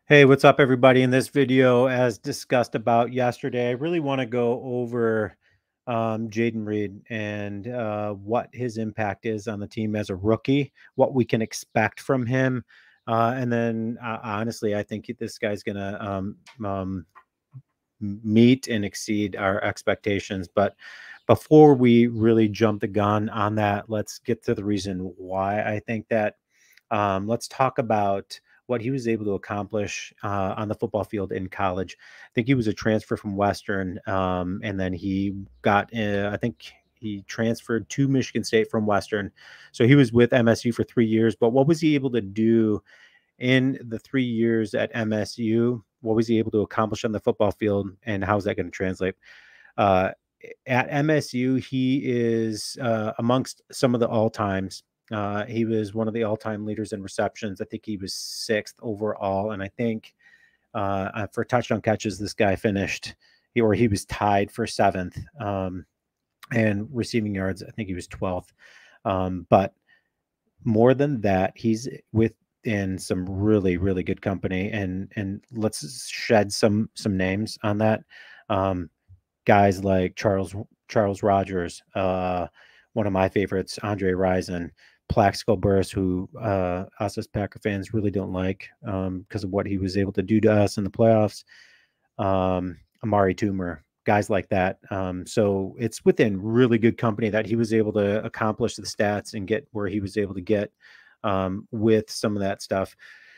Hey, what's up, everybody? In this video, as discussed about yesterday, I really want to go over Jayden Reed and what his impact is on the team as a rookie, what we can expect from him. And then, honestly, I think this guy's going to meet and exceed our expectations. But before we really jump the gun on that, let's get to the reason why I think that. Let's talk about what he was able to accomplish on the football field in college. I think he was a transfer from Western, and then he got, I think he transferred to Michigan State from Western. So he was with MSU for 3 years. But what was he able to do in the 3 years at MSU? What was he able to accomplish on the football field, and how is that going to translate? Uh, at MSU, he is amongst some of the all times. He was one of the all-time leaders in receptions. I think he was sixth overall, and I think for touchdown catches, this guy finished, he was tied for seventh. And receiving yards, I think he was 12th. But more than that, he's within some really, really good company. And let's shed some names on that. Guys like Charles Rogers, one of my favorites, Andre Rison, Plaxico Burress, who us as Packer fans really don't like because of what he was able to do to us in the playoffs. Amari Toomer, guys like that. So it's within really good company that he was able to accomplish the stats and get where he was able to get with some of that stuff.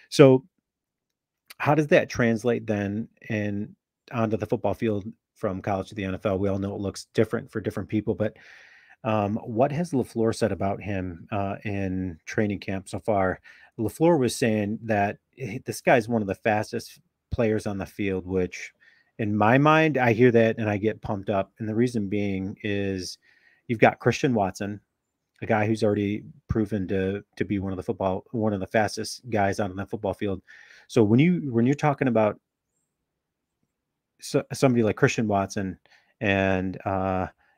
So how does that translate then and onto the football field from college to the NFL? We all know it looks different for different people, but what has LaFleur said about him in training camp so far? LaFleur was saying that this guy's one of the fastest players on the field, which in my mind, I hear that and I get pumped up. And the reason being is you've got Christian Watson, a guy who's already proven to be one of the fastest guys out on the football field. So when you're talking about somebody like Christian Watson and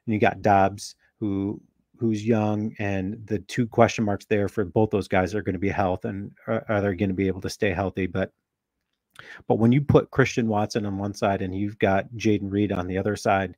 you got Dobbs who's young, and the two question marks there for both those guys are going to be health, and are they going to be able to stay healthy? But when you put Christian Watson on one side and you've got Jayden Reed on the other side,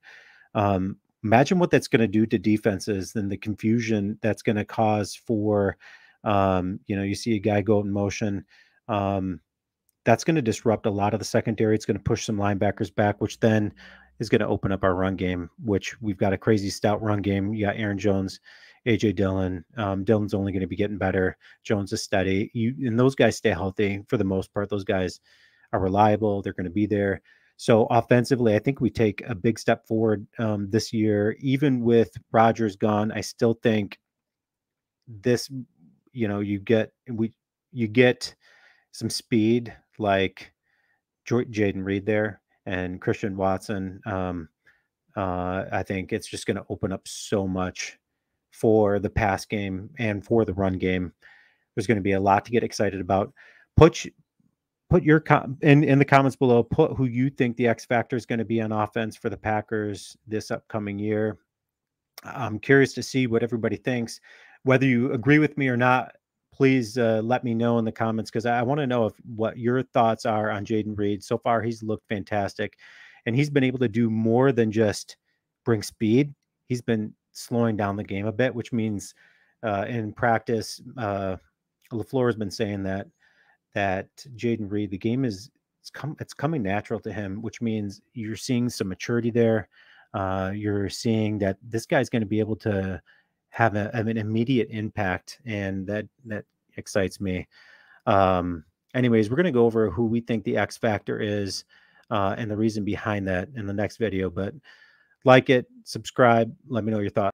imagine what that's going to do to defenses and the confusion that's going to cause for, you see a guy go in motion. That's going to disrupt a lot of the secondary. It's going to push some linebackers back, which then is going to open up our run game, which we've got a crazy stout run game. You got Aaron Jones, AJ Dillon. Dillon's only going to be getting better. Jones is steady. And those guys stay healthy for the most part. Those guys are reliable. They're going to be there. So offensively, I think we take a big step forward this year. Even with Rodgers gone, I still think this, you get some speed like Jayden Reed there and Christian Watson. I think it's just going to open up so much for the pass game and for the run game. There's going to be a lot to get excited about. Put your in the comments below. Put who you think the X factor is going to be on offense for the Packers this upcoming year. I'm curious to see what everybody thinks. Whether you agree with me or not, please let me know in the comments, because I want to know what your thoughts are on Jayden Reed. So far, he's looked fantastic, and he's been able to do more than just bring speed. He's been slowing down the game a bit, which means in practice, LaFleur has been saying that Jayden Reed, the game it's coming natural to him, which means you're seeing some maturity there. You're seeing that this guy's going to be able to have an immediate impact, and that excites me. Anyways, we're going to go over who we think the X factor is and the reason behind that in the next video. But like it, subscribe, let me know your thoughts.